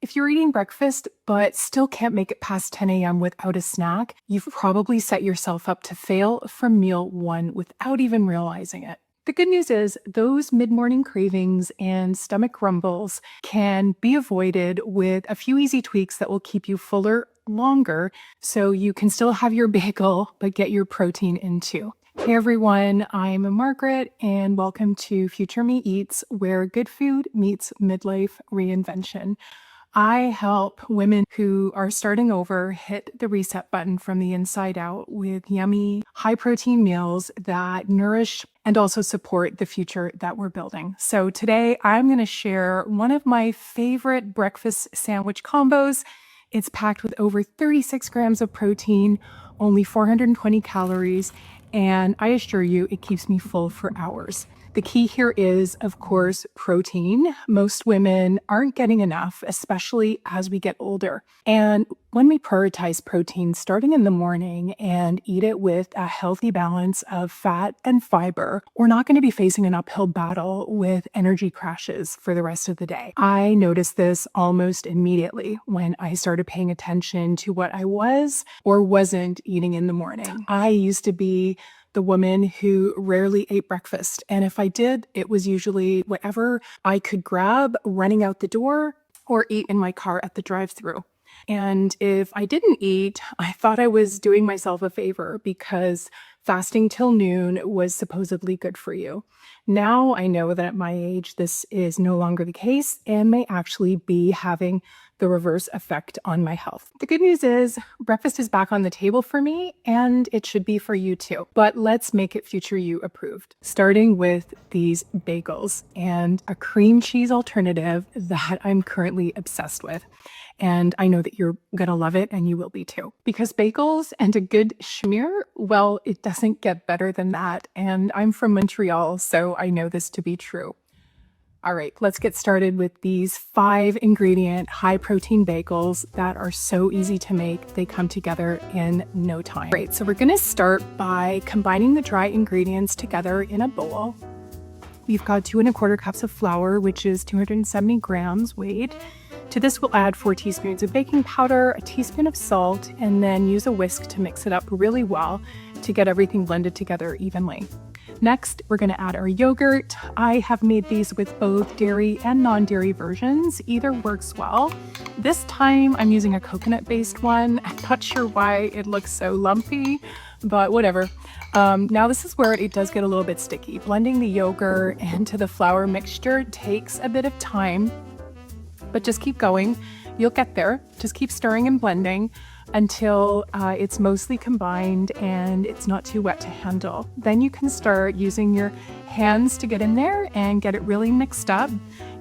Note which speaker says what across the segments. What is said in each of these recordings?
Speaker 1: If you're eating breakfast but still can't make it past 10 a.m. without a snack, you've probably set yourself up to fail from meal one without even realizing it. The good news is those mid-morning cravings and stomach rumbles can be avoided with a few easy tweaks that will keep you fuller longer so you can still have your bagel but get your protein in too. Hey everyone, I'm Margaret and welcome to Future Me Eats, where good food meets midlife reinvention. I help women who are starting over hit the reset button from the inside out with yummy, high protein meals that nourish and also support the future that we're building. So today I'm going to share one of my favorite breakfast sandwich combos. It's packed with over 36 grams of protein, only 420 calories, and I assure you it keeps me full for hours. The key here is, of course, protein. Most women aren't getting enough, especially as we get older. And when we prioritize protein starting in the morning and eat it with a healthy balance of fat and fiber, we're not going to be facing an uphill battle with energy crashes for the rest of the day. I noticed this almost immediately when I started paying attention to what I was or wasn't eating in the morning. I used to be the woman who rarely ate breakfast. And if I did, it was usually whatever I could grab running out the door or eat in my car at the drive-thru. And if I didn't eat, I thought I was doing myself a favor because fasting till noon was supposedly good for you. Now I know that at my age, this is no longer the case and may actually be having the reverse effect on my health. The good news is breakfast is back on the table for me and it should be for you too. But let's make it Future You approved. Starting with these bagels and a cream cheese alternative that I'm currently obsessed with. And I know that you're gonna love it and you will be too. Because bagels and a good schmear, well, it doesn't get better than that. And I'm from Montreal, so I know this to be true. All right, let's get started with these 5-ingredient high-protein bagels that are so easy to make. They come together in no time. Great, so we're gonna start by combining the dry ingredients together in a bowl. We've got 2 1/4 cups of flour, which is 270 grams weight. To this, we'll add 4 teaspoons of baking powder, a teaspoon of salt, and then use a whisk to mix it up really well to get everything blended together evenly. Next, we're going to add our yogurt. I have made these with both dairy and non-dairy versions. Either works well. This time, I'm using a coconut-based one. I'm not sure why it looks so lumpy, but whatever. Now this is where it does get a little bit sticky. Blending the yogurt into the flour mixture takes a bit of time, but just keep going. You'll get there. Just keep stirring and blending until it's mostly combined and it's not too wet to handle. Then you can start using your hands to get in there and get it really mixed up.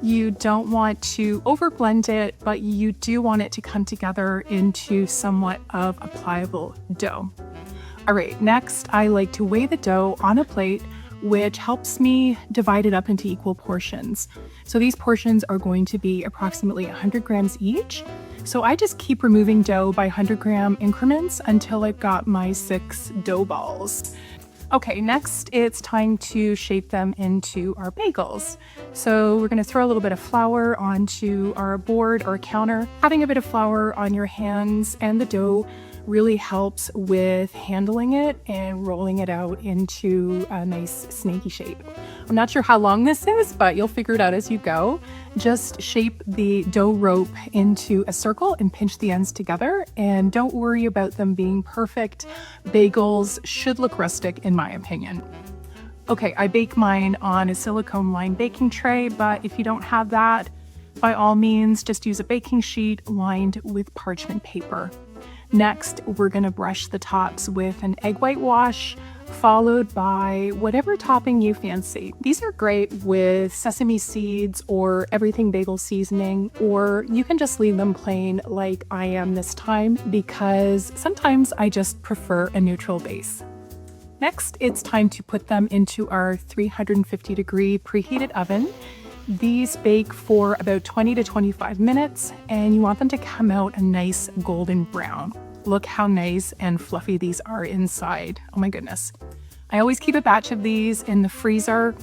Speaker 1: You don't want to over blend it, but you do want it to come together into somewhat of a pliable dough. All right, next I like to weigh the dough on a plate, which helps me divide it up into equal portions. So these portions are going to be approximately 100 grams each. So I just keep removing dough by 100-gram increments until I've got my 6 dough balls. Okay, next it's time to shape them into our bagels. So we're gonna throw a little bit of flour onto our board or counter. Having a bit of flour on your hands and the dough really helps with handling it and rolling it out into a nice snaky shape. I'm not sure how long this is, but you'll figure it out as you go. Just shape the dough rope into a circle and pinch the ends together, and don't worry about them being perfect. Bagels should look rustic in my opinion. Okay, I bake mine on a silicone lined baking tray, but if you don't have that, by all means, just use a baking sheet lined with parchment paper. Next, we're gonna brush the tops with an egg white wash, followed by whatever topping you fancy. These are great with sesame seeds or everything bagel seasoning, or you can just leave them plain like I am this time, because sometimes I just prefer a neutral base. Next, it's time to put them into our 350-degree preheated oven. These bake for about 20 to 25 minutes, and you want them to come out a nice golden brown. Look how nice and fluffy these are inside. Oh my goodness. I always keep a batch of these in the freezer.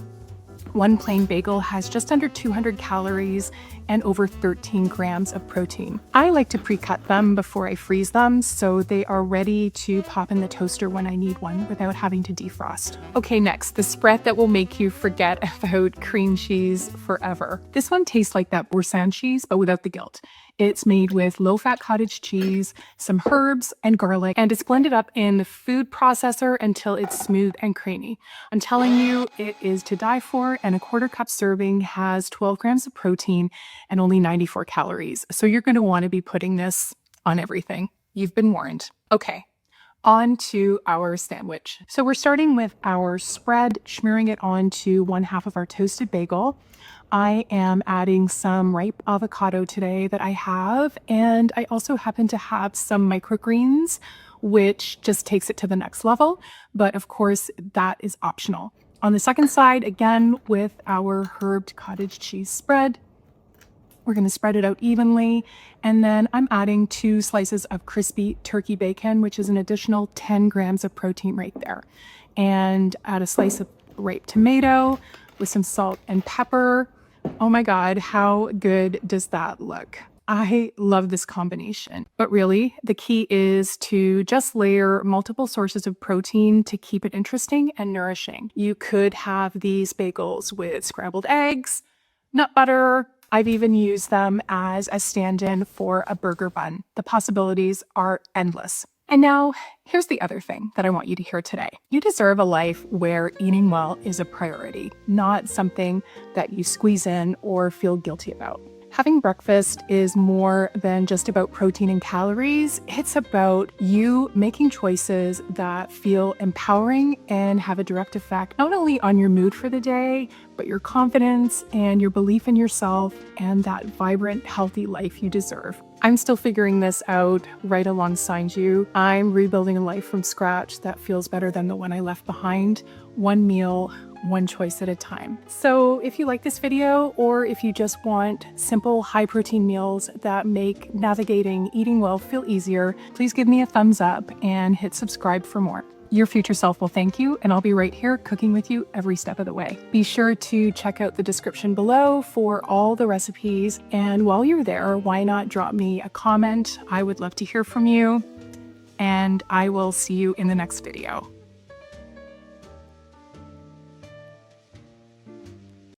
Speaker 1: One plain bagel has just under 200 calories and over 13 grams of protein. I like to pre-cut them before I freeze them so they are ready to pop in the toaster when I need one without having to defrost. Okay, next, the spread that will make you forget about cream cheese forever. This one tastes like that Boursin cheese, but without the guilt. It's made with low-fat cottage cheese, some herbs, and garlic, and it's blended up in the food processor until it's smooth and creamy. I'm telling you, it is to die for, and a quarter cup serving has 12 grams of protein and only 94 calories. So you're going to want to be putting this on everything. You've been warned. Okay. On to our sandwich. So we're starting with our spread, smearing it onto 1/2 of our toasted bagel. I am adding some ripe avocado today that I have, and I also happen to have some microgreens, which just takes it to the next level. But of course, that is optional. On the second side, again, with our herbed cottage cheese spread, we're going to spread it out evenly. And then I'm adding 2 slices of crispy turkey bacon, which is an additional 10 grams of protein right there. And add a slice of ripe tomato with some salt and pepper. Oh my God, how good does that look? I love this combination. But really, the key is to just layer multiple sources of protein to keep it interesting and nourishing. You could have these bagels with scrambled eggs, nut butter. I've even used them as a stand-in for a burger bun. The possibilities are endless. And now, here's the other thing that I want you to hear today. You deserve a life where eating well is a priority, not something that you squeeze in or feel guilty about. Having breakfast is more than just about protein and calories. It's about you making choices that feel empowering and have a direct effect not only on your mood for the day, but your confidence and your belief in yourself and that vibrant, healthy life you deserve. I'm still figuring this out right alongside you. I'm rebuilding a life from scratch that feels better than the one I left behind. One meal, one choice at a time. So if you like this video, or if you just want simple high protein meals that make navigating eating well feel easier, please give me a thumbs up and hit subscribe for more. Your future self will thank you, and I'll be right here cooking with you every step of the way. Be sure to check out the description below for all the recipes. And while you're there, why not drop me a comment? I would love to hear from you, and I will see you in the next video.